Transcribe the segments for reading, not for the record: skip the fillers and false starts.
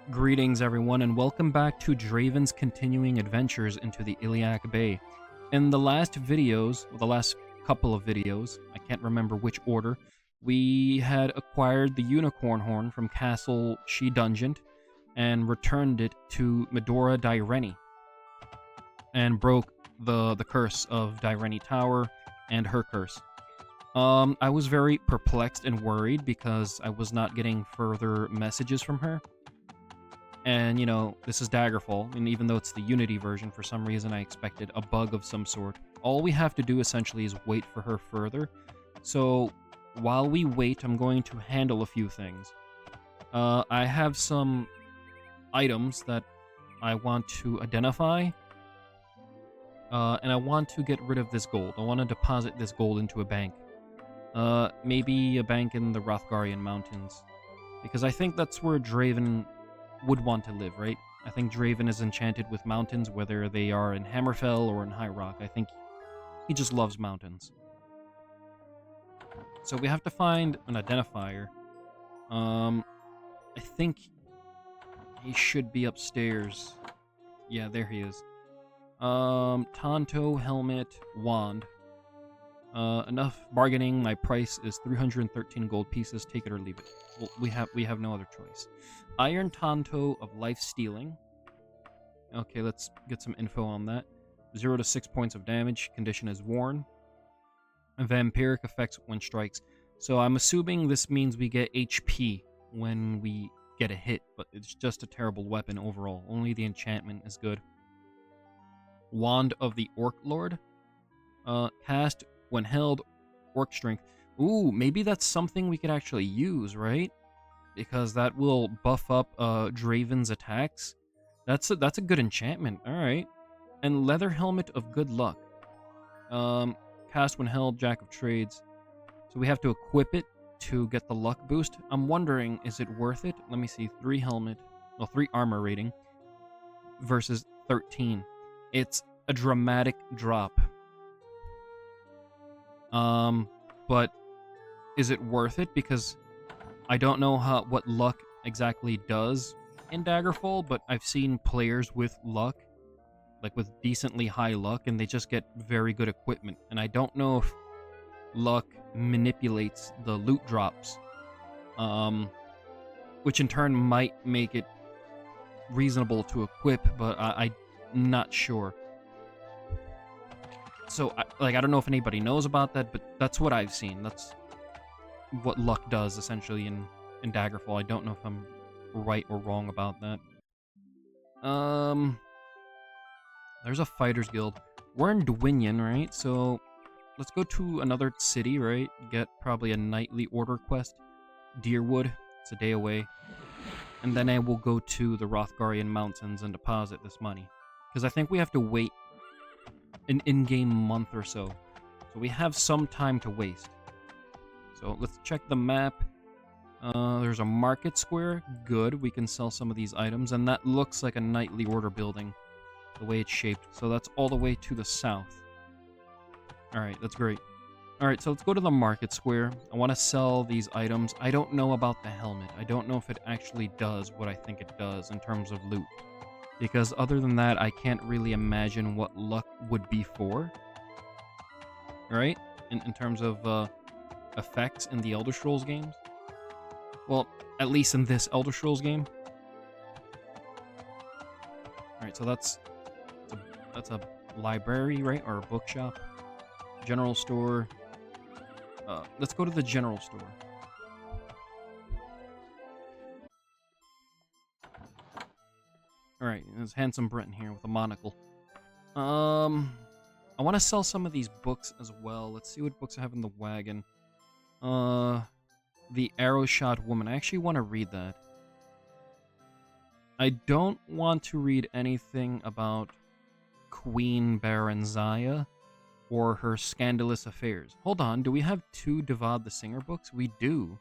Greetings, everyone, and welcome back to Draven's continuing adventures into the Iliac Bay. In the last videos, well, the last couple of videos, I can't remember which order, we had acquired the unicorn horn from Castle She Dungeon and returned it to Medora Dyreni and broke the curse of Dyreni Tower and her curse. I was very perplexed and worried because I was not getting further messages from her. And, you know, this is Daggerfall, and even though it's the Unity version, for some reason I expected a bug of some sort. All we have to do, essentially, is wait for her further. So, while we wait, I'm going to handle a few things. I have some items that I want to identify, and I want to get rid of this gold. I want to deposit this gold into a bank. Maybe a bank in the Rothgarian Mountains, because I think that's where Draven would want to live, right? I think Draven is enchanted with mountains, whether they are in Hammerfell or in High Rock. I think he just loves mountains. So we have to find an identifier. I think he should be upstairs. Yeah, there he is. Tonto, helmet, wand. Enough bargaining. My price is 313 gold pieces. Take it or leave it. Well, we have no other choice. Iron Tonto of life stealing. Okay, let's get some info on that. 0 to 6 points of damage. Condition is worn. Vampiric effects when strikes. So I'm assuming this means we get HP when we get a hit, but it's just a terrible weapon overall. Only the enchantment is good. Wand of the Orc Lord. Cast when held, orc strength. Ooh, maybe that's something we could actually use, right? Because that will buff up Draven's attacks. That's a good enchantment. All right. And leather helmet of good luck. Cast when held, jack of trades. So we have to equip it to get the luck boost. I'm wondering, is it worth it? Let me see. 3 armor rating versus 13. It's a dramatic drop. But is it worth it? Because I don't know what luck exactly does in Daggerfall, but I've seen players with luck, like with decently high luck, and they just get very good equipment. And I don't know if luck manipulates the loot drops, which in turn might make it reasonable to equip, but I'm not sure. So, I don't know if anybody knows about that, but that's what I've seen. That's what luck does, essentially, in Daggerfall. I don't know if I'm right or wrong about that. There's a Fighters Guild. We're in Dwinion, right? So, let's go to another city, right? Get probably a nightly order quest. Deerwood. It's a day away. And then I will go to the Rothgarian Mountains and deposit this money. Because I think we have to wait an in-game month or so. So we have some time to waste. So let's check the map. There's a market square. Good. We can sell some of these items. And that looks like a nightly order building, the way it's shaped. So that's all the way to the south. Alright, that's great. Alright, so let's go to the market square. I want to sell these items. I don't know about the helmet. I don't know if it actually does what I think it does in terms of loot. Because other than that, I can't really imagine what luck would be for. Right? In terms of effects in the Elder Scrolls games. Well, at least in this Elder Scrolls game. Alright, so that's a library, right? Or a bookshop. General store. Let's go to the general store. Alright, there's Handsome Breton here with a monocle. I want to sell some of these books as well. Let's see what books I have in the wagon. The Arrow Shot Woman. I actually want to read that. I don't want to read anything about Queen Baranzaya or her scandalous affairs. Hold on, do we have 2 Devad the Singer books? We do.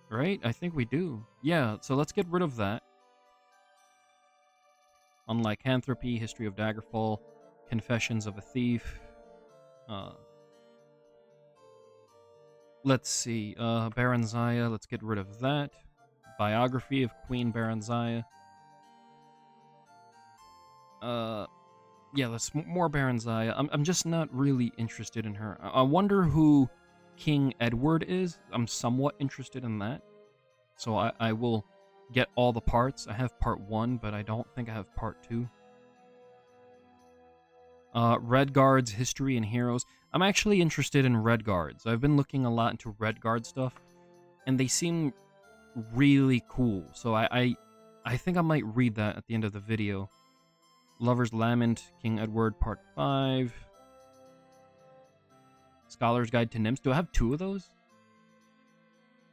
Right? I think we do. Yeah, so let's get rid of that. Unlycanthropy, History of Daggerfall, Confessions of a Thief. Let's see. Baranzaya, let's get rid of that. Biography of Queen Baranzaya. Yeah, let's more Baranzaya. I'm just not really interested in her. I wonder who King Edward is. I'm somewhat interested in that. So I will get all the parts. I have part 1, but I don't think I have part 2. Redguard's History and Heroes. I'm actually interested in Redguards. I've been looking a lot into Redguard stuff, and they seem really cool. So I think I might read that at the end of the video. Lover's Lament, King Edward, Part 5. Scholar's Guide to Nymphs. Do I have 2 of those?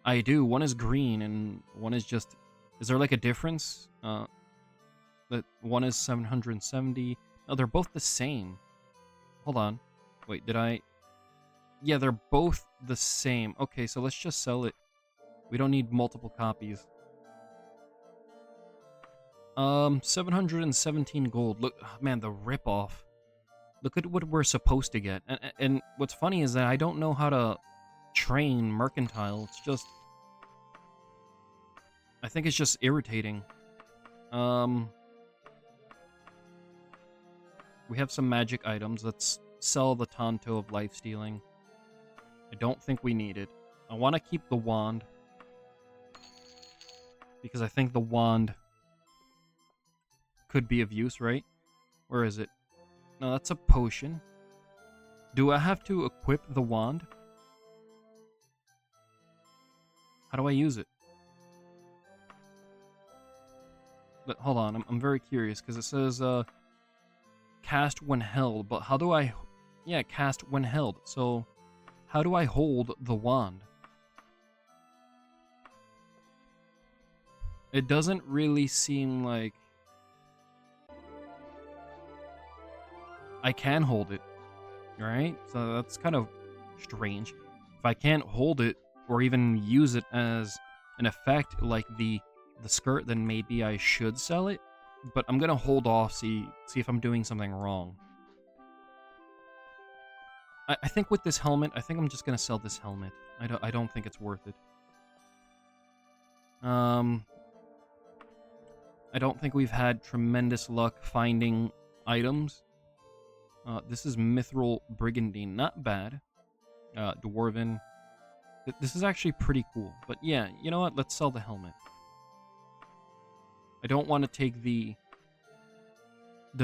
I do. One is green, and one is just... Is there like a difference? That one is 770. No, they're both the same. Hold on. Wait, did I... Yeah, they're both the same. Okay, so let's just sell it. We don't need multiple copies. 717 gold. Look, man, the ripoff. Look at what we're supposed to get. And what's funny is that I don't know how to train mercantile. It's just... I think it's just irritating. We have some magic items. Let's sell the Tonto of life stealing. I don't think we need it. I want to keep the wand, because I think the wand could be of use, right? Where is it? No, that's a potion. Do I have to equip the wand? How do I use it? But hold on, I'm very curious, because it says cast when held, but how do I... Yeah, cast when held. So how do I hold the wand? It doesn't really seem like I can hold it, right? So that's kind of strange. If I can't hold it or even use it as an effect like the skirt, then maybe I should sell it. But I'm gonna hold off, see if I'm doing something wrong. I think with this helmet, I think I'm just gonna sell this helmet. I don't think it's worth it. I don't think we've had tremendous luck finding items. This is Mithril Brigandine, not bad. Dwarven. This is actually pretty cool. But yeah, you know what? Let's sell the helmet. I don't want to take the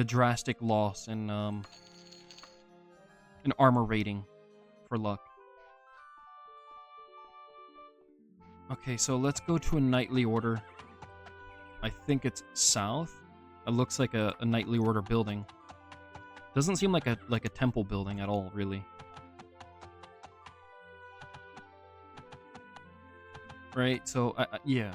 drastic loss in an armor rating for luck. Okay, so let's go to a knightly order. I think it's south. It looks like a knightly order building. Doesn't seem like a temple building at all, really. Right, so yeah.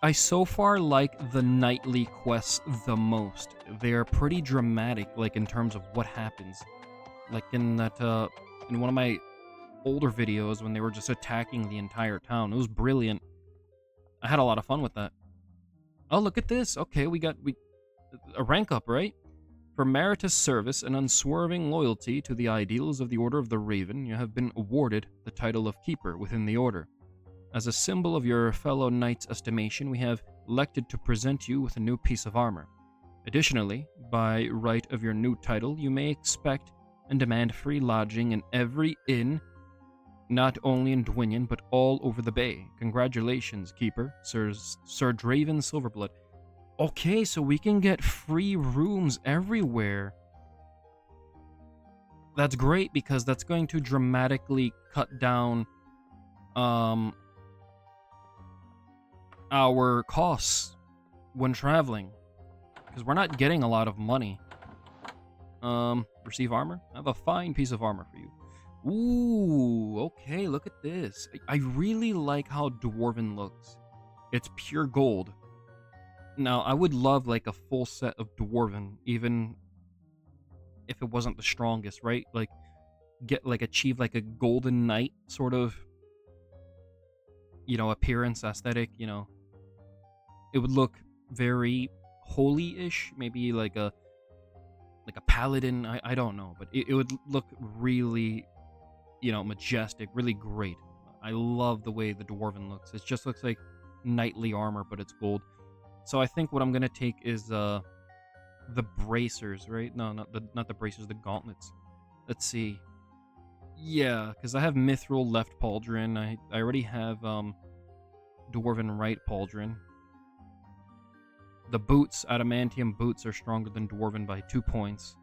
I so far like the nightly quests the most. They're pretty dramatic, like in terms of what happens. Like in that in one of my older videos when they were just attacking the entire town. It was brilliant. I had a lot of fun with that. Oh, look at this. Okay, we a rank up, right? For meritorious service and unswerving loyalty to the ideals of the Order of the Raven, you have been awarded the title of Keeper within the Order. As a symbol of your fellow knights' estimation, we have elected to present you with a new piece of armor. Additionally, by right of your new title, you may expect and demand free lodging in every inn, not only in Dwynn, but all over the bay. Congratulations, Keeper, Sir Draven Silverblood. Okay, so we can get free rooms everywhere. That's great, because that's going to dramatically cut down our costs when traveling, because we're not getting a lot of money. Receive armor? I have a fine piece of armor for you. Ooh, okay, look at this. I really like how Dwarven looks. It's pure gold. Now, I would love like a full set of Dwarven, even if it wasn't the strongest, right? Like, achieve like a golden knight sort of, appearance, aesthetic, It would look very holy-ish, maybe like a paladin, I don't know, but it would look really, majestic, really great. I love the way the Dwarven looks. It just looks like knightly armor, but it's gold. So I think what I'm gonna take is the bracers, right? No, not the bracers, the gauntlets. Let's see. Yeah, because I have Mithril left pauldron. I already have Dwarven right pauldron. The boots, adamantium boots, are stronger than Dwarven by 2 points.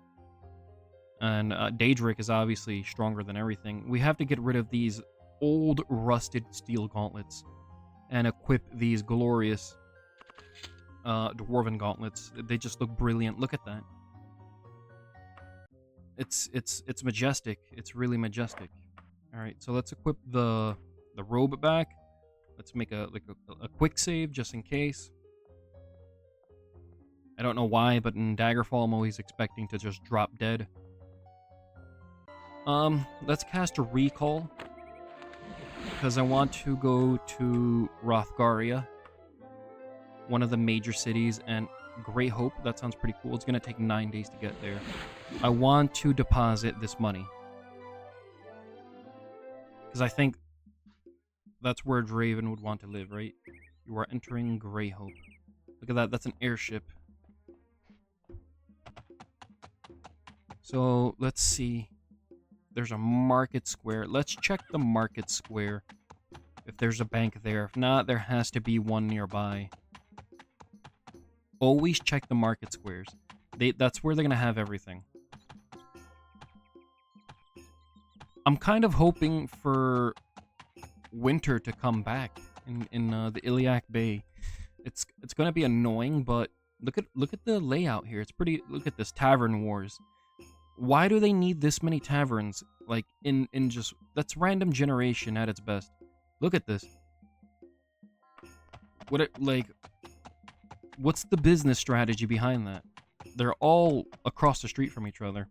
And Daedric is obviously stronger than everything. We have to get rid of these old rusted steel gauntlets and equip these glorious Dwarven gauntlets. They just look brilliant. Look at that. It's majestic. It's really majestic. All right, so let's equip the robe back. Let's make a quick save just in case. I don't know why, but in Daggerfall I'm always expecting to just drop dead. Let's cast a recall because I want to go to Rothgaria, one of the major cities, and Great Hope. That sounds pretty cool. It's gonna take 9 days to get there. I want to deposit this money because I think that's where Draven would want to live, right? You are entering Grey Hope. Look at that. That's an airship. So let's see. There's a market square. Let's check the market square if there's a bank there. If not, there has to be one nearby. Always check the market squares. That's where they're going to have everything. I'm kind of hoping for winter to come back in the Iliac Bay. It's going to be annoying, but look at the layout here. It's pretty. Look at this, Tavern Wars. Why do they need this many taverns? Like, in just... That's random generation at its best. Look at this. What's the business strategy behind that? They're all across the street from each other.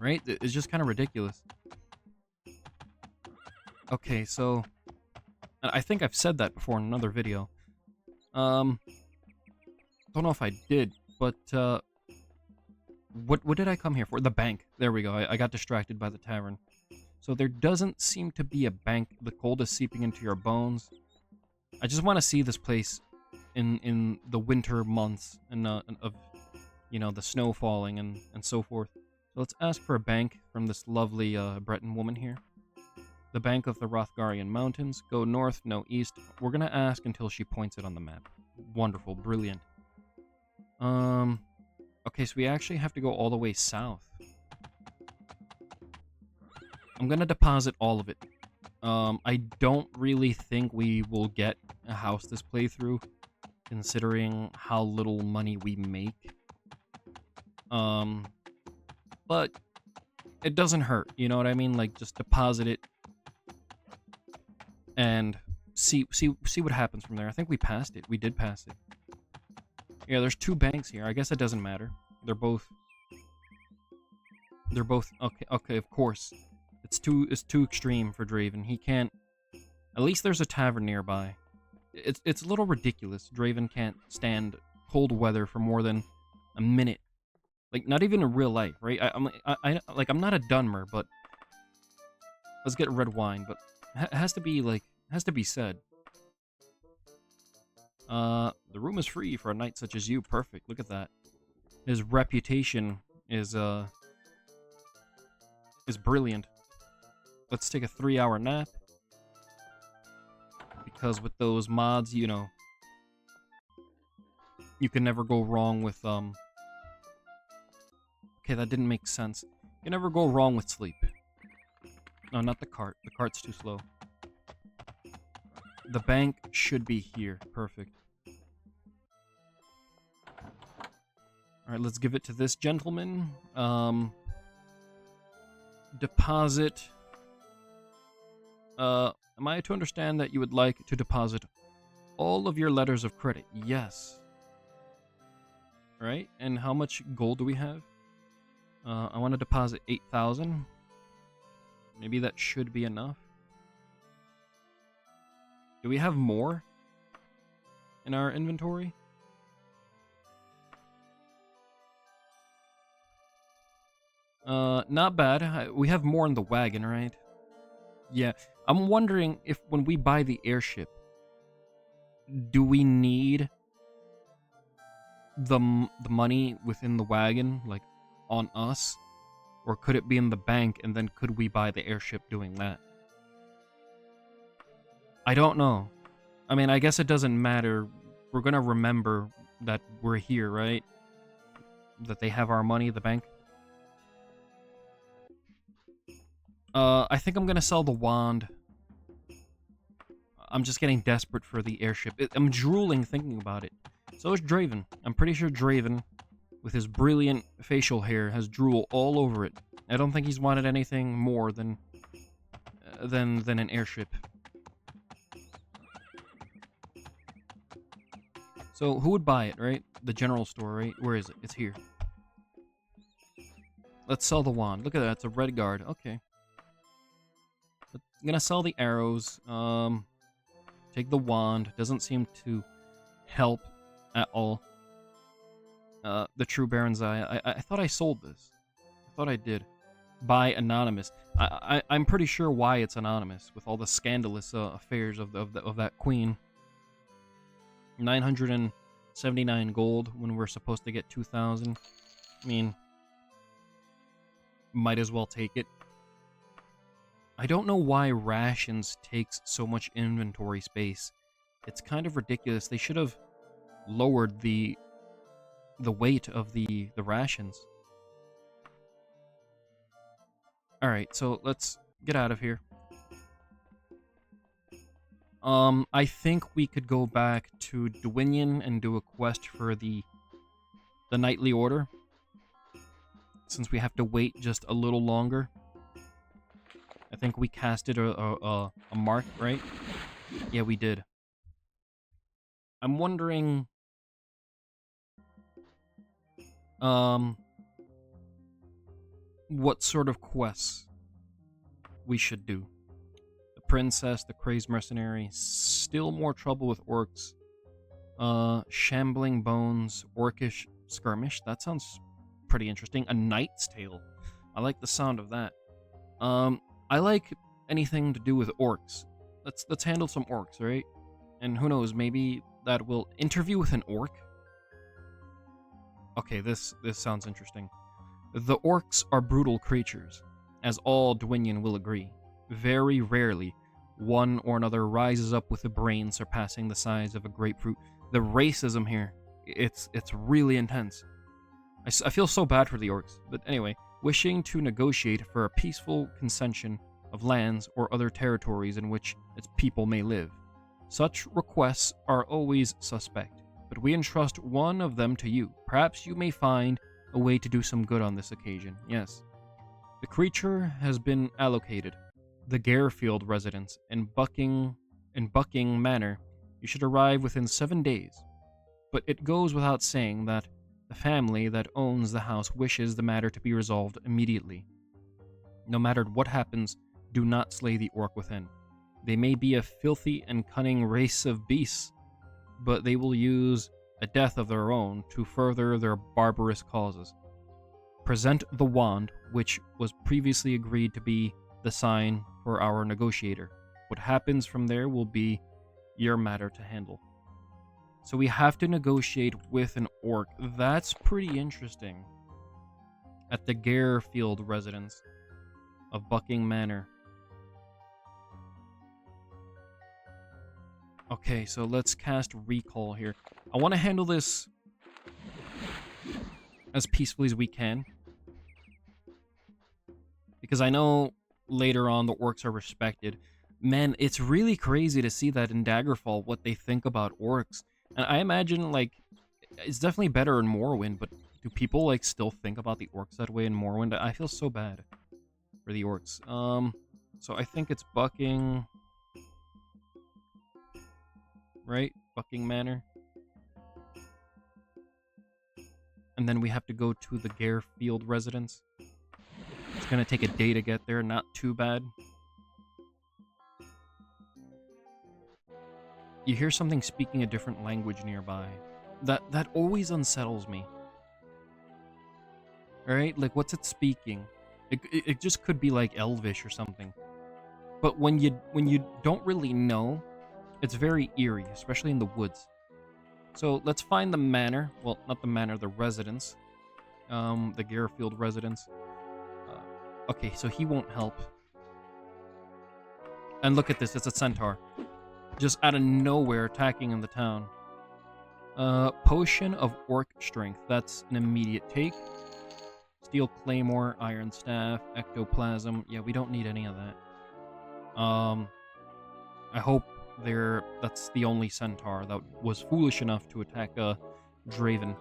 Right? It's just kind of ridiculous. Okay, so... I think I've said that before in another video. Don't know if I did, but, What did I come here for? The bank. There we go. I got distracted by the tavern. So there doesn't seem to be a bank. The cold is seeping into your bones. I just want to see this place in the winter months and of, you know, the snow falling and so forth. So let's ask for a bank from this lovely Breton woman here. The bank of the Rothgarian Mountains. Go north, no east. We're gonna ask until she points it on the map. Wonderful, brilliant. Okay, so we actually have to go all the way south. I'm gonna deposit all of it. I don't really think we will get a house this playthrough, considering how little money we make. But it doesn't hurt, you know what I mean? Like, just deposit it and see what happens from there. I think we passed it. We did pass it. Yeah, there's 2 banks here. I guess it doesn't matter. They're both okay, of course. It's too extreme for Draven. He can't. At least there's a tavern nearby. It's a little ridiculous. Draven can't stand cold weather for more than a minute. Like, not even in real life, right? I'm not a Dunmer, but let's get red wine, but it has to be said. The room is free for a knight such as you. Perfect. Look at that. His reputation is brilliant. Let's take a 3-hour nap. Because with those mods, you know, you can never go wrong with, Okay, that didn't make sense. You can never go wrong with sleep. No, not the cart. The cart's too slow. The bank should be here. Perfect. Alright, let's give it to this gentleman. Deposit. Am I to understand that you would like to deposit all of your letters of credit? Yes. Right? And how much gold do we have? I want to deposit 8,000. Maybe that should be enough. Do we have more in our inventory? Not bad. We have more in the wagon, right? Yeah. I'm wondering if when we buy the airship, do we need the money within the wagon, like, on us? Or could it be in the bank, and then could we buy the airship doing that? I don't know. I mean, I guess it doesn't matter. We're gonna remember that we're here, right? That they have our money, the bank. I think I'm gonna sell the wand. I'm just getting desperate for the airship. I'm drooling thinking about it. So is Draven. I'm pretty sure Draven, with his brilliant facial hair, has drool all over it. I don't think he's wanted anything more than an airship. So who would buy it, right? The general store, right? Where is it? It's here. Let's sell the wand. Look at that. It's a red guard. Okay. I'm gonna sell the arrows. Take the wand. Doesn't seem to help at all. The True Baron's Eye. I thought I sold this. I thought I did. Buy anonymous. I'm pretty sure why it's anonymous with all the scandalous affairs of that queen. 979 gold when we're supposed to get 2,000. I mean, might as well take it. I don't know why rations takes so much inventory space. It's kind of ridiculous. They should have lowered the weight of the rations. Alright, so let's get out of here. I think we could go back to Dwinion and do a quest for the Knightly Order, since we have to wait just a little longer. I think we casted a mark, right? Yeah, we did. I'm wondering... what sort of quests we should do. The Princess, the Crazed Mercenary, still more trouble with orcs. Shambling Bones, Orcish Skirmish, that sounds pretty interesting. A Knight's Tale, I like the sound of that. I like anything to do with orcs. Let's handle some orcs, right? And who knows, maybe that will interview with an orc. Okay, this sounds interesting. The orcs are brutal creatures, as all Dwinion will agree. Very rarely, one or another rises up with a brain surpassing the size of a grapefruit. The racism here, it's really intense. I feel so bad for the orcs, but anyway, wishing to negotiate for a peaceful concession of lands or other territories in which its people may live. Such requests are always suspect, but we entrust one of them to you. Perhaps you may find a way to do some good on this occasion. Yes. The creature has been allocated. The Garefield residence in Bucking Manor. You should arrive within 7 days. But it goes without saying that the family that owns the house wishes the matter to be resolved immediately. No matter what happens, do not slay the orc within. They may be a filthy and cunning race of beasts, but they will use a death of their own to further their barbarous causes. Present the wand, which was previously agreed to be the sign for our negotiator. What happens from there will be your matter to handle. So we have to negotiate with an orc. That's pretty interesting. At the Garefield residence of Bucking Manor. Okay, so let's cast Recall here. I want to handle this as peacefully as we can, because I know later on the orcs are respected. Man, it's really crazy to see that in Daggerfall, what they think about orcs. And I imagine, like, it's definitely better in Morrowind, but do people, like, still think about the orcs that way in Morrowind? I feel so bad for the orcs. So I think it's Bucking... right? Bucking Manor. And then we have to go to the Garefield residence. It's gonna take a day to get there, not too bad. You hear something speaking a different language nearby. That always unsettles me. Alright? Like, what's it speaking? It just could be like Elvish or something. but when you don't really know, it's very eerie, especially in the woods. So let's find the manor. Well, not the manor, the residence. The Garfield residence. Okay, so he won't help. And look at this, it's a centaur. Just out of nowhere attacking in the town. Potion of orc strength. That's an immediate take. Steel claymore, iron staff, ectoplasm. Yeah, we don't need any of that. I hope that's the only centaur that was foolish enough to attack Draven.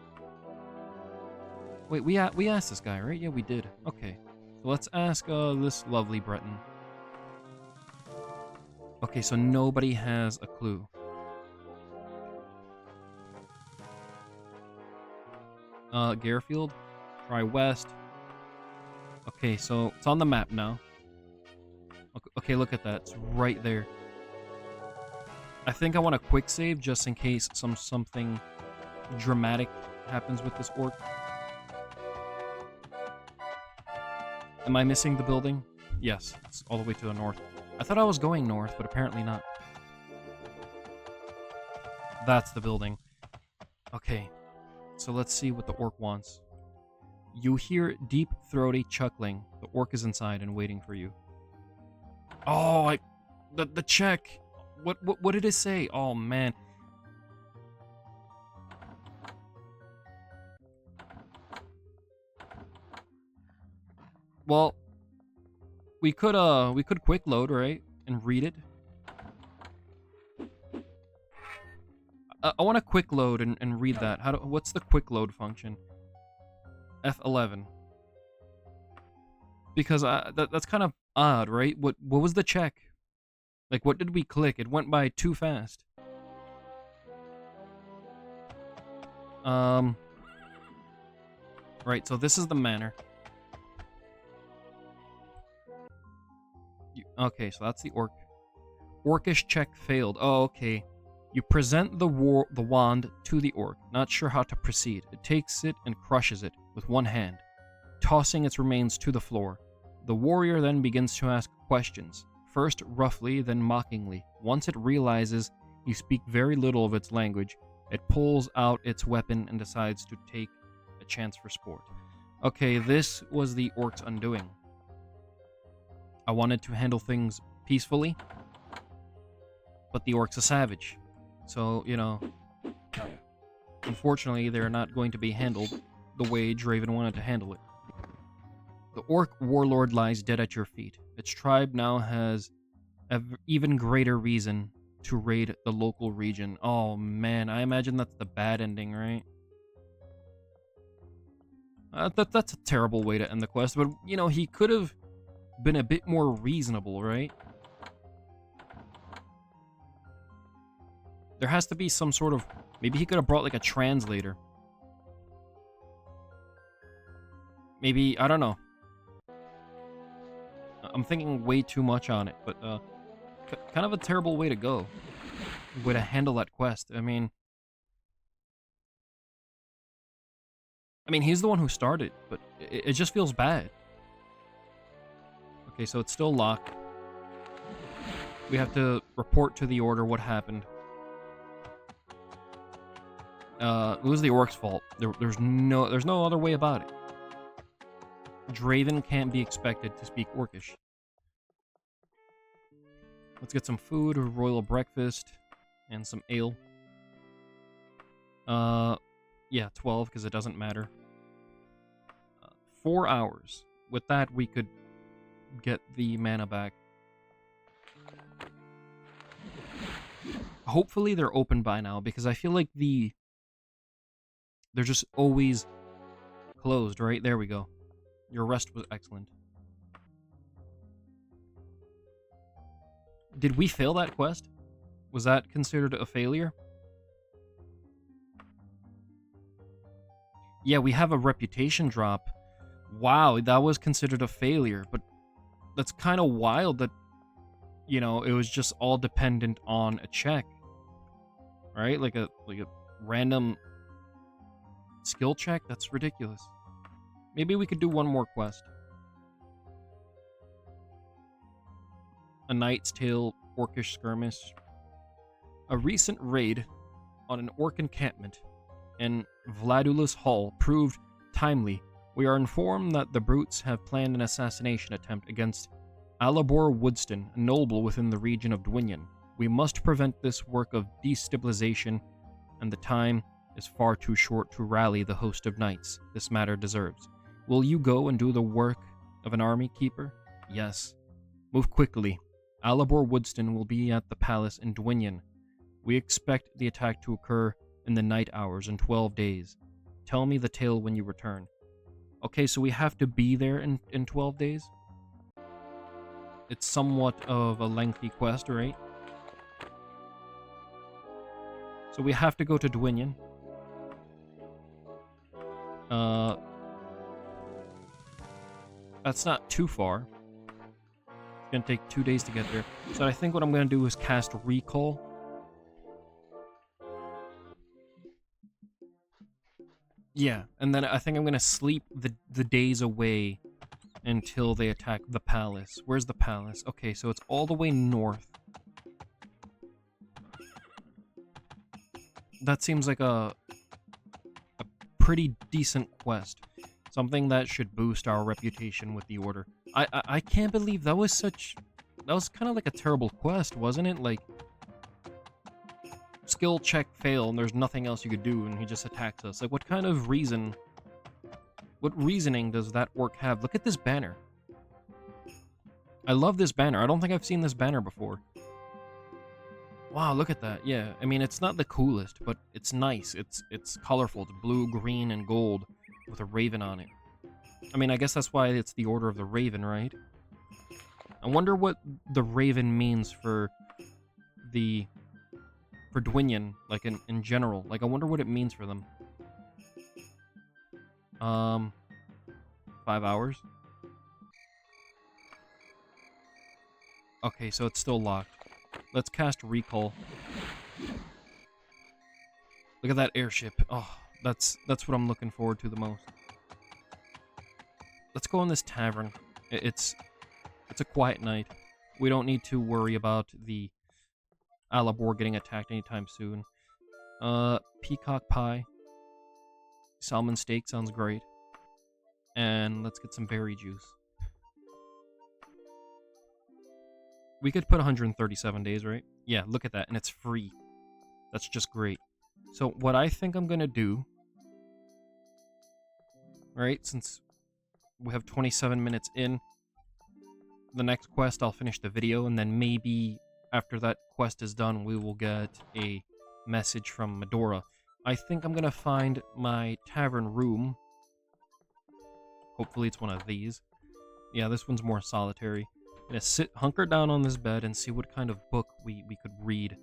Wait, we asked this guy, right? Yeah, we did. Okay. So let's ask this lovely Breton. Okay, so nobody has a clue. Garfield, try west. Okay, so it's on the map now. Okay, look at that. It's right there. I think I want a quick save just in case something dramatic happens with this orc. Am I missing the building? Yes, it's all the way to the north. I thought I was going north, but apparently not. That's the building. Okay, so let's see what the orc wants. You hear deep, throaty chuckling. The orc is inside and waiting for you. Oh, the check. What did it say? Oh man. Well, we could quick load, right, and read it. I want to quick load and read that. What's the quick load function? F11. Because that's kind of odd, right? What was the check? Like, what did we click? It went by too fast. Right, so this is the manor. Okay, so that's the orc. Orcish check failed. Oh, okay. You present the wand to the orc, not sure how to proceed. It takes it and crushes it with one hand, tossing its remains to the floor. The warrior then begins to ask questions, first roughly, then mockingly. Once it realizes you speak very little of its language, it pulls out its weapon and decides to take a chance for sport. Okay, this was the orc's undoing. I wanted to handle things peacefully, but the orc's a savage. So, you know, unfortunately, they're not going to be handled the way Draven wanted to handle it. The orc warlord lies dead at your feet. Its tribe now has an even greater reason to raid the local region. Oh man, I imagine that's the bad ending, right? That's a terrible way to end the quest, but, you know, he could have been a bit more reasonable, right? There has to be some sort of... Maybe he could have brought, like, a translator. Maybe, I don't know. I'm thinking way too much on it, but, kind of a terrible way to go. Way to handle that quest. I mean, he's the one who started, but it just feels bad. Okay, so it's still locked. We have to report to the order what happened. It was the orc's fault. There's no other way about it. Draven can't be expected to speak orcish. Let's get some food, a royal breakfast, and some ale. Yeah, 12, because it doesn't matter. 4 hours. With that, we could get the mana back. Hopefully they're open by now, because I feel like they're just always closed, right? There we go. Your rest was excellent. Did we fail that quest? Was that considered a failure? Yeah, we have a reputation drop. Wow, that was considered a failure, but that's kind of wild that, you know, it was just all dependent on a check. Right? Like a random skill check? That's ridiculous. Maybe we could do one more quest. A Knight's Tale Orcish skirmish. A recent raid on an orc encampment in Vladulus Hall proved timely. We are informed that the brutes have planned an assassination attempt against Alabor Woodston, a noble within the region of Dwinion. We must prevent this work of destabilization, and the time is far too short to rally the host of knights this matter deserves. Will you go and do the work of an army keeper? Yes. Move quickly. Alabor Woodston will be at the palace in Dwinion. We expect the attack to occur in the night hours in 12 days. Tell me the tale when you return. Okay, so we have to be there in 12 days? It's somewhat of a lengthy quest, right? So we have to go to Dwinion. That's not too far. It's gonna take 2 days to get there. So I think what I'm gonna do is cast Recall. Yeah, and then I think I'm gonna sleep the days away until they attack the palace. Where's the palace? Okay, so it's all the way north. That seems like a pretty decent quest. Something that should boost our reputation with the Order. I can't believe that was such... That was kind of like a terrible quest, wasn't it? Like, skill check fail and there's nothing else you could do and he just attacks us. Like, what kind of reason... What reasoning does that orc have? Look at this banner. I love this banner. I don't think I've seen this banner before. Wow, look at that. Yeah, I mean, it's not the coolest, but it's nice. It's colorful. It's blue, green, and gold with a raven on it. I mean, I guess that's why it's the Order of the Raven, right? I wonder what the raven means for Dwinion, like in general. Like, I wonder what it means for them. 5 hours? Okay, so it's still locked. Let's cast Recall. Look at that airship. Oh, that's what I'm looking forward to the most. Let's go in this tavern. It's a quiet night. We don't need to worry about the Alabor getting attacked anytime soon. Peacock pie. Salmon steak sounds great. And let's get some berry juice. We could put 137 days, right? Yeah, look at that, and it's free. That's just great. So what I think I'm gonna do, right, since we have 27 minutes in, the next quest I'll finish the video, and then maybe after that quest is done, we will get a message from Medora. I think I'm gonna find my tavern room. Hopefully it's one of these. Yeah, this one's more solitary. I'm gonna hunker down on this bed and see what kind of book we could read.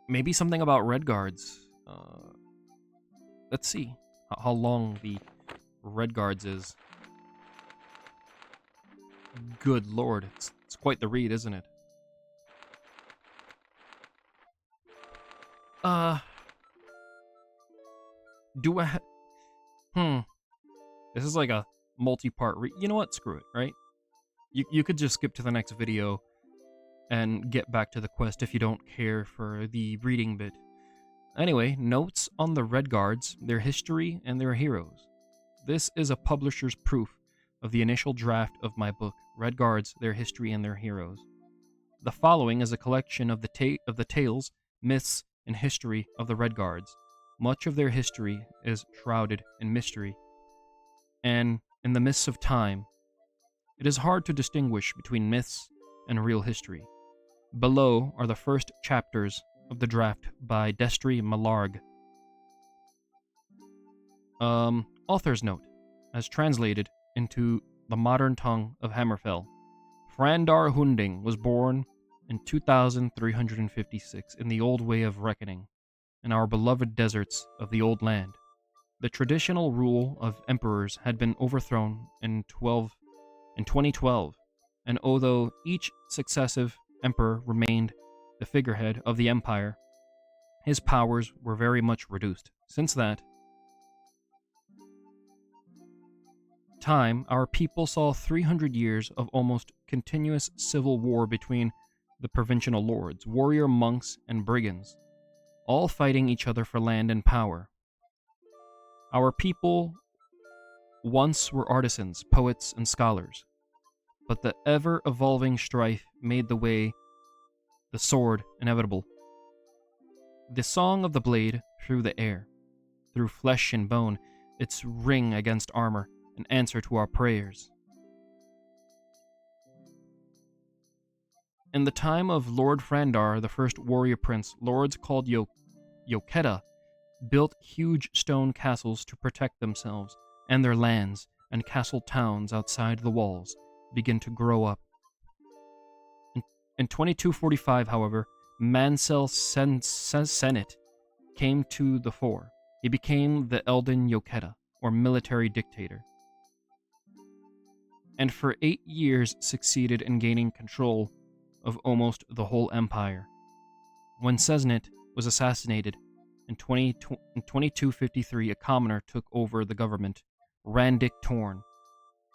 Maybe something about Red Guards. Let's see how long the Red Guards is. Good lord, it's quite the read, isn't it? Do I This is like a multi-part you know what? Screw it, right? You could just skip to the next video and get back to the quest if you don't care for the reading bit. Anyway, notes on the Red Guards, their history, and their heroes. This is a publisher's proof of the initial draft of my book, Red Guards, Their History and Their Heroes. The following is a collection of the tales, myths, and history of the Red Guards. Much of their history is shrouded in mystery, and in the mists of time, it is hard to distinguish between myths and real history. Below are the first chapters of the draft by Destry Malarg. Author's note, as translated into the modern tongue of Hammerfell. Frandar Hunding was born in 2356 in the old way of reckoning, in our beloved deserts of the old land. The traditional rule of emperors had been overthrown in 2012, and although each successive emperor remained the figurehead of the empire, his powers were very much reduced. Since that, time, our people saw 300 years of almost continuous civil war between the provincial lords, warrior monks, and brigands, all fighting each other for land and power. Our people once were artisans, poets, and scholars, but the ever-evolving strife made the sword inevitable. The song of the blade through the air, through flesh and bone, its ring against armor, an answer to our prayers. In the time of Lord Frandar, the first warrior prince, lords called Yokeda built huge stone castles to protect themselves and their lands, and castle towns outside the walls begin to grow up. In 2245, however, Mansell Senate came to the fore. He became the Elden Yokeda, or military dictator, and for 8 years succeeded in gaining control of almost the whole empire. When Seznit was assassinated in 2253, a commoner took over the government. Randik Torn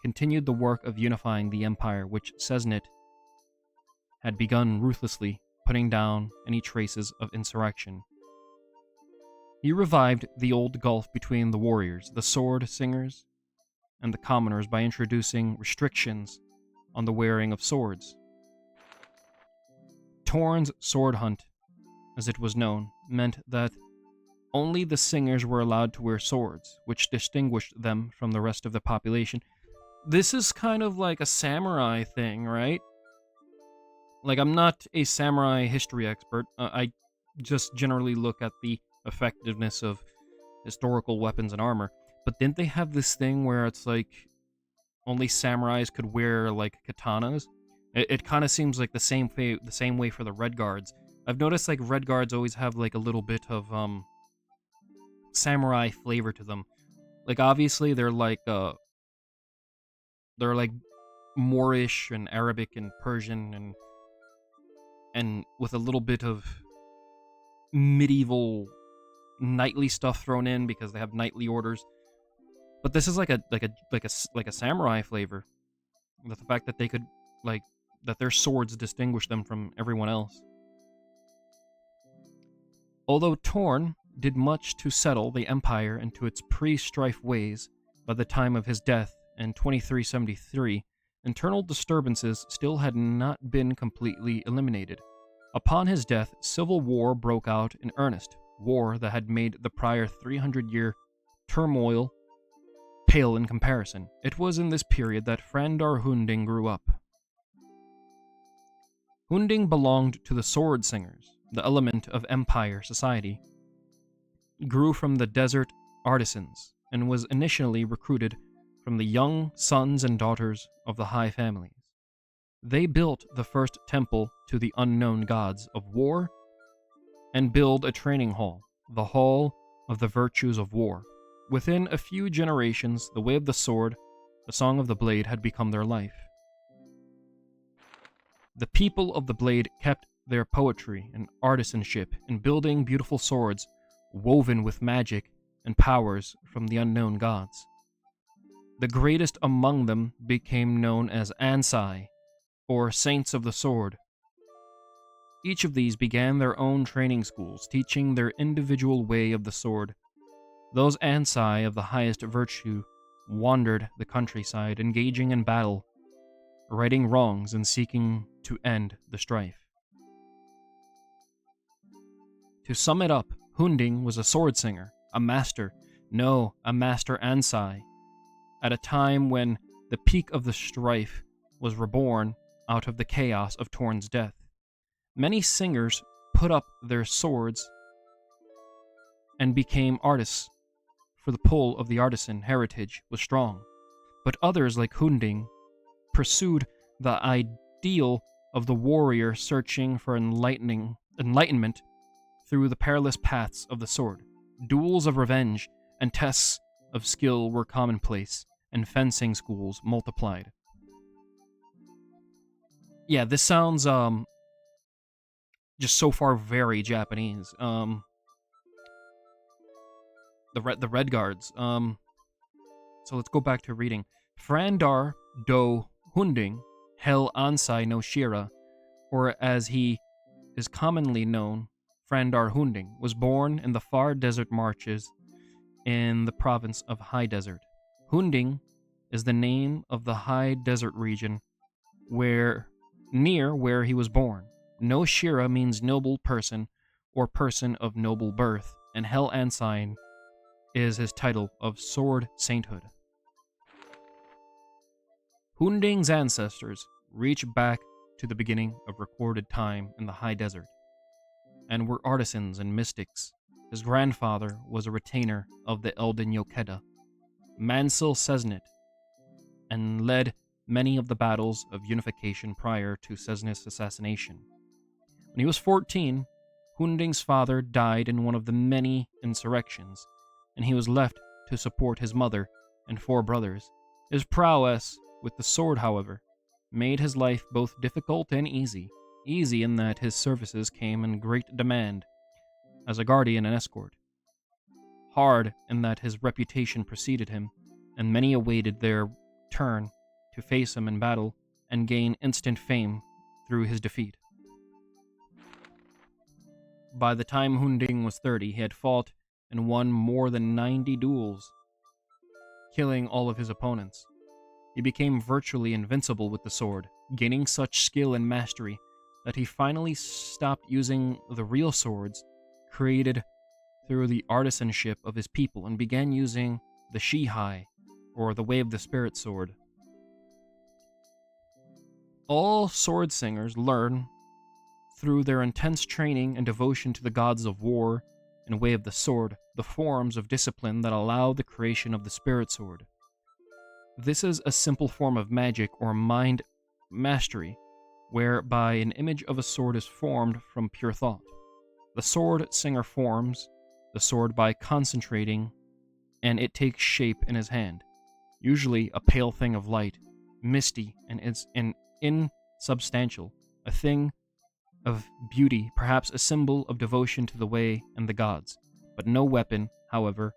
continued the work of unifying the empire, which Seznit had begun ruthlessly, putting down any traces of insurrection. He revived the old gulf between the warriors, the sword singers, and the commoners by introducing restrictions on the wearing of swords. Torn's sword hunt, as it was known, meant that only the singers were allowed to wear swords, which distinguished them from the rest of the population. This is kind of like a samurai thing, right? Like, I'm not a samurai history expert. I just generally look at the effectiveness of historical weapons and armor. But didn't they have this thing where it's like only samurais could wear like katanas? It kind of seems like the same way for the Red Guards. I've noticed like Red Guards always have like a little bit of samurai flavor to them. Like obviously they're like Moorish and Arabic and Persian and with a little bit of medieval knightly stuff thrown in because they have knightly orders. But this is like a samurai flavor. With the fact that they could that their swords distinguish them from everyone else. Although Torn did much to settle the empire into its pre-strife ways, by the time of his death in 2373, internal disturbances still had not been completely eliminated. Upon his death, civil war broke out in earnest, war that had made the prior 300-year turmoil pale in comparison. It was in this period that Frandar Hunding grew up. Hunding belonged to the sword singers, the element of empire society. He grew from the desert artisans, and was initially recruited from the young sons and daughters of the high families. They built the first temple to the unknown gods of war, and built a training hall, the Hall of the Virtues of War. Within a few generations, the way of the sword, the song of the blade, had become their life. The people of the blade kept their poetry and artisanship in building beautiful swords woven with magic and powers from the unknown gods. The greatest among them became known as Ansai, or Saints of the Sword. Each of these began their own training schools, teaching their individual way of the sword. Those Ansai of the highest virtue wandered the countryside, engaging in battle, righting wrongs and seeking to end the strife. To sum it up, Hunding was a sword singer, a master Ansai, at a time when the peak of the strife was reborn out of the chaos of Torn's death. Many singers put up their swords and became artists, for the pull of the artisan heritage was strong. But others, like Hunding, pursued the ideal of the warrior, searching for enlightenment through the perilous paths of the sword. Duels of revenge and tests of skill were commonplace, and fencing schools multiplied. Yeah, this sounds just so far very Japanese. The Red Guards. So let's go back to reading. Frandar do Hunding Hel Ansai no Shira, or as he is commonly known, Frandar Hunding, was born in the far desert marches in the province of High Desert. Hunding is the name of the high desert region near where he was born. No Shira means noble person or person of noble birth, and Hel Ansai is his title of sword sainthood. Hunding's ancestors reach back to the beginning of recorded time in the high desert, and were artisans and mystics. His grandfather was a retainer of the Elden Yokeda, Mansil Seznit, and led many of the battles of unification prior to Seznit's assassination. When he was 14, Hunding's father died in one of the many insurrections, and he was left to support his mother and 4 brothers. His prowess with the sword, however, made his life both difficult and easy. Easy in that his services came in great demand as a guardian and escort. Hard in that his reputation preceded him, and many awaited their turn to face him in battle and gain instant fame through his defeat. By the time Hunding was 30, he had fought and won more than 90 duels, killing all of his opponents. He became virtually invincible with the sword, gaining such skill and mastery that he finally stopped using the real swords created through the artisanship of his people and began using the Shihai, or the Way of the Spirit sword. All sword singers learn through their intense training and devotion to the gods of war and Way of the Sword, the forms of discipline that allow the creation of the Spirit Sword. This is a simple form of magic or mind mastery, whereby an image of a sword is formed from pure thought. The sword singer forms the sword by concentrating, and it takes shape in his hand, usually a pale thing of light, misty and insubstantial, a thing of beauty, perhaps a symbol of devotion to the way and the gods, but no weapon, however,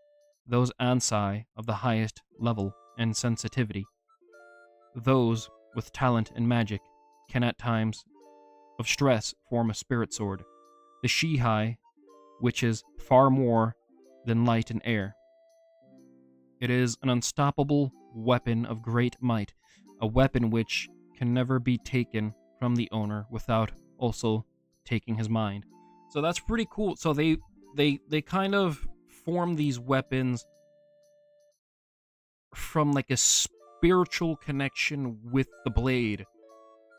those Ansai of the highest level and sensitivity, those with talent and magic, can at times of stress form a spirit sword, the Shihai, which is far more than light and air. It is an unstoppable weapon of great might, a weapon which can never be taken from the owner without also taking his mind. So that's pretty cool. So they kind of form these weapons from like a spiritual connection with the blade.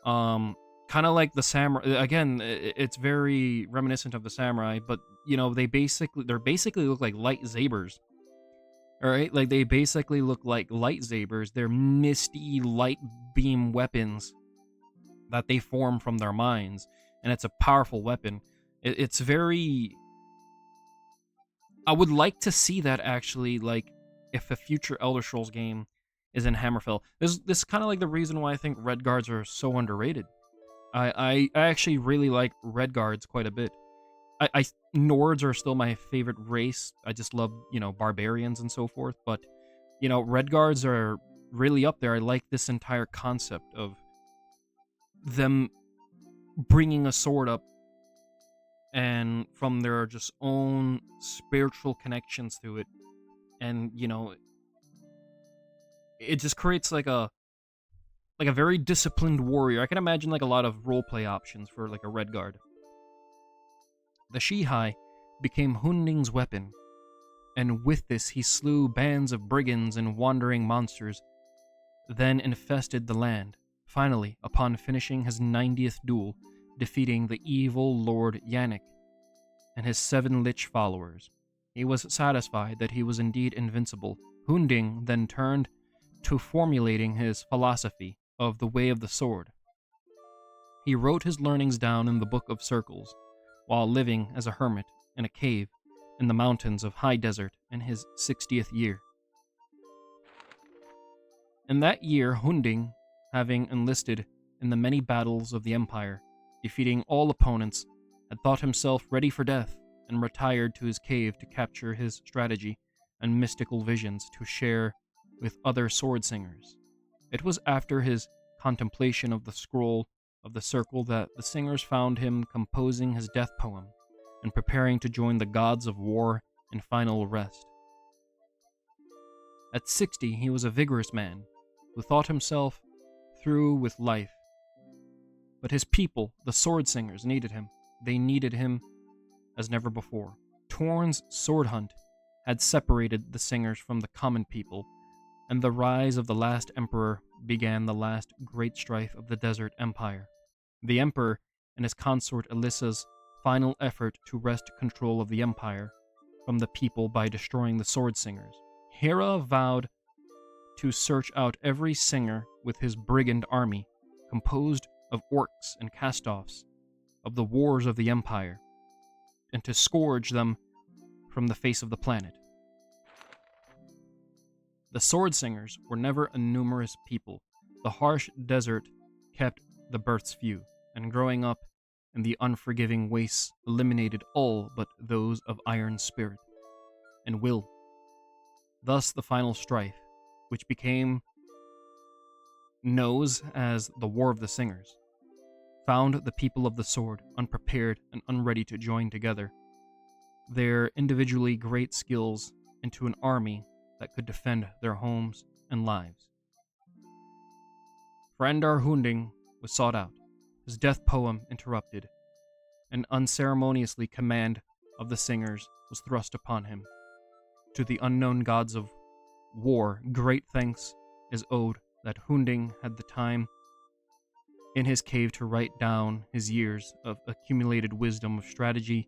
Kind of like the samurai. Again, it's very reminiscent of the samurai, but you know, they basically look like lightsabers. All right, like they basically look like lightsabers. They're misty light beam weapons that they form from their minds, and it's a powerful weapon. It's very. I would like to see that actually, like if a future Elder Scrolls game is in Hammerfell. This is kind of like the reason why I think Red Guards are so underrated. I actually really like Red Guards quite a bit. Nords are still my favorite race. I just love, barbarians and so forth. But, Red Guards are really up there. I like this entire concept of them bringing a sword up and from their just own spiritual connections to it. And, it just creates like a very disciplined warrior. I can imagine like a lot of roleplay options for like a Red Guard. The Shihai became Hunding's weapon, and with this he slew bands of brigands and wandering monsters, then infested the land, finally, upon finishing his 90th duel, defeating the evil Lord Yannick and his 7 lich followers. He was satisfied that he was indeed invincible. Hunding then turned to formulating his philosophy of the Way of the Sword. He wrote his learnings down in the Book of Circles, while living as a hermit in a cave in the mountains of High Desert in his 60th year. In that year, Hunding, having enlisted in the many battles of the Empire, defeating all opponents, had thought himself ready for death and retired to his cave to capture his strategy and mystical visions to share with other sword singers. It was after his contemplation of the scroll of the circle that the singers found him composing his death poem and preparing to join the gods of war in final rest. At 60, he was a vigorous man who thought himself through with life. But his people, the sword singers, needed him. They needed him as never before. Torn's sword hunt had separated the singers from the common people, and the rise of the last emperor began the last great strife of the Desert Empire. The emperor and his consort Alyssa's final effort to wrest control of the empire from the people by destroying the sword singers. Hera vowed to search out every singer with his brigand army, composed of orcs and cast-offs of the wars of the empire, and to scourge them from the face of the planet. The sword singers were never a numerous people. The harsh desert kept the births few, and growing up in the unforgiving wastes eliminated all but those of iron spirit and will. Thus the final strife, which became known as the War of the Singers, found the people of the sword unprepared and unready to join together their individually great skills into an army that could defend their homes and lives. Frandar Hunding was sought out, his death poem interrupted, and unceremoniously command of the singers was thrust upon him. To the unknown gods of war, great thanks is owed that Hunding had the time in his cave to write down his years of accumulated wisdom of strategy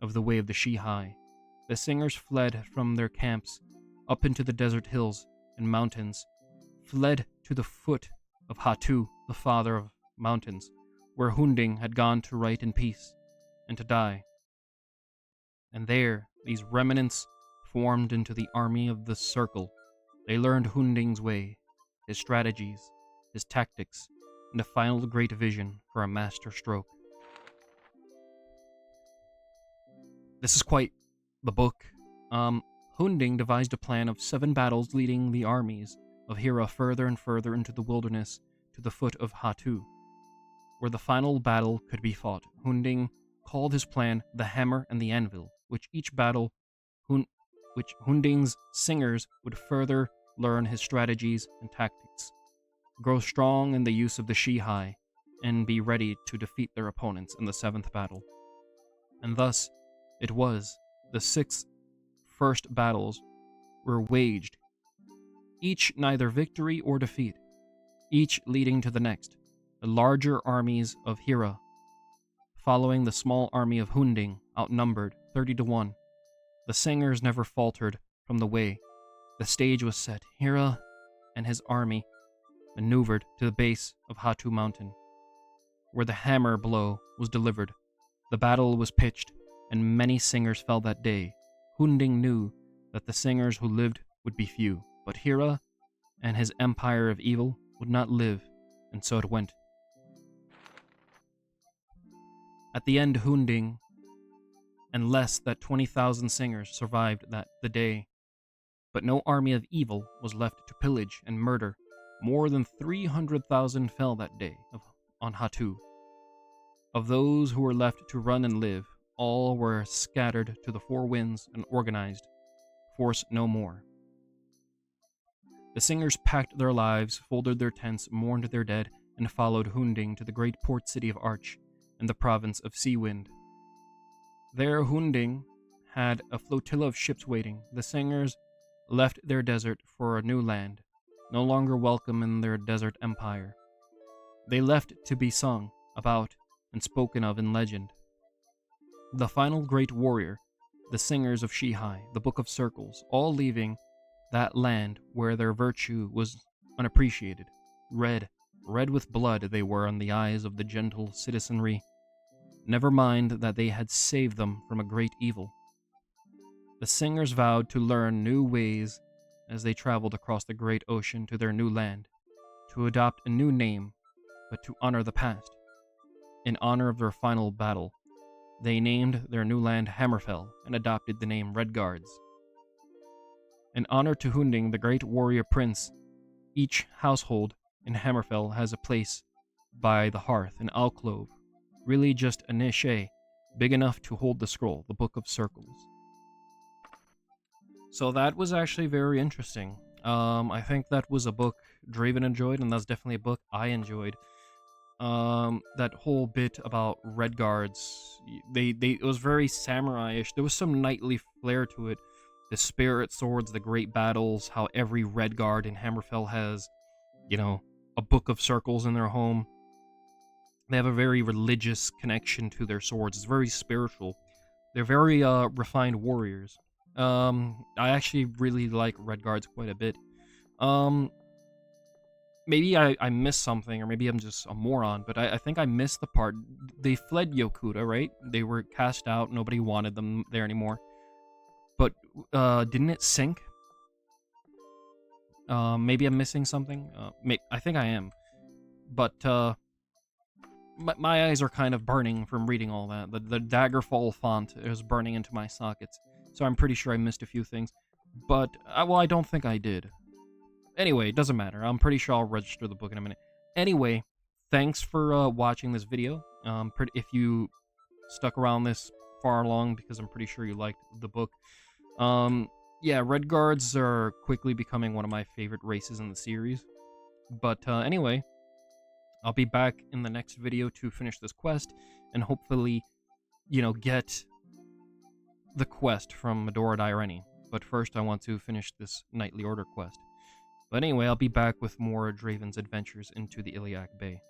of the way of the Shihai. The singers fled from their camps up into the desert hills and mountains, fled to the foot of Hatu, the father of mountains, where Hunding had gone to write in peace and to die. And there, these remnants formed into the army of the circle. They learned Hunding's way, his strategies, his tactics, and a final great vision for a master stroke. This is quite the book. Hunding devised a plan of 7 battles leading the armies of Hera further and further into the wilderness to the foot of Hatu, where the final battle could be fought. Hunding called his plan the Hammer and the Anvil, which Hunding's singers would further learn his strategies and tactics, grow strong in the use of the Shihai, and be ready to defeat their opponents in the 7th battle. And thus it was the 6 first battles were waged, each neither victory or defeat, each leading to the next. The larger armies of Hera, following the small army of Hunding, outnumbered 30-1. The singers never faltered from the way. The stage was set. Hera and his army maneuvered to the base of Hatu Mountain, where the hammer blow was delivered. The battle was pitched, and many singers fell that day. Hunding knew that the singers who lived would be few, but Hera and his empire of evil would not live, and so it went. At the end, Hunding and less than 20,000 singers survived the day, but no army of evil was left to pillage and murder. More than 300,000 fell that day on Hatu. Of those who were left to run and live, all were scattered to the 4 winds and organized force no more. The singers packed their lives, folded their tents, mourned their dead, and followed Hunding to the great port city of Arch in the province of Seawind. There Hunding had a flotilla of ships waiting. The singers left their desert for a new land, no longer welcome in their desert empire. They left to be sung about and spoken of in legend. The final great warrior, the singers of Shihai, the Book of Circles, all leaving that land where their virtue was unappreciated. Red with blood they were in the eyes of the gentle citizenry. Never mind that they had saved them from a great evil. The singers vowed to learn new ways as they traveled across the great ocean to their new land, to adopt a new name, but to honor the past. In honor of their final battle, they named their new land Hammerfell and adopted the name Red Guards. In honor to Hunding, the great warrior prince, Each household in Hammerfell has a place by the hearth, an alcove, really just a niche, big enough to hold the scroll, the Book of Circles. So that was actually very interesting. I think that was a book Draven enjoyed, and that's definitely a book I enjoyed. That whole bit about red guards, it was very samurai-ish. There was some knightly flair to it. The spirit swords, the great battles, how every red guard in Hammerfell has, you know, a Book of Circles in their home. They have a very religious connection to their swords. It's very spiritual. They're very refined warriors. I actually really like red guards quite a bit. Maybe I missed something, or maybe I'm just a moron, but I think I missed the part. They fled Yokuda, right? They were cast out. Nobody wanted them there anymore. But didn't it sink? Maybe I'm missing something. I think I am. But my eyes are kind of burning from reading all that. The Daggerfall font is burning into my sockets. So I'm pretty sure I missed a few things. But, well, I don't think I did. Anyway, it doesn't matter. I'm pretty sure I'll register the book in a minute. Anyway, thanks for watching this video. If you stuck around this far along, because I'm pretty sure you liked the book. Yeah, Red Guards are quickly becoming one of my favorite races in the series. But anyway, I'll be back in the next video to finish this quest, and hopefully, you know, get the quest from Medora Direni. But first I want to finish this Knightly Order quest. But anyway, I'll be back with more Draven's adventures into the Iliac Bay.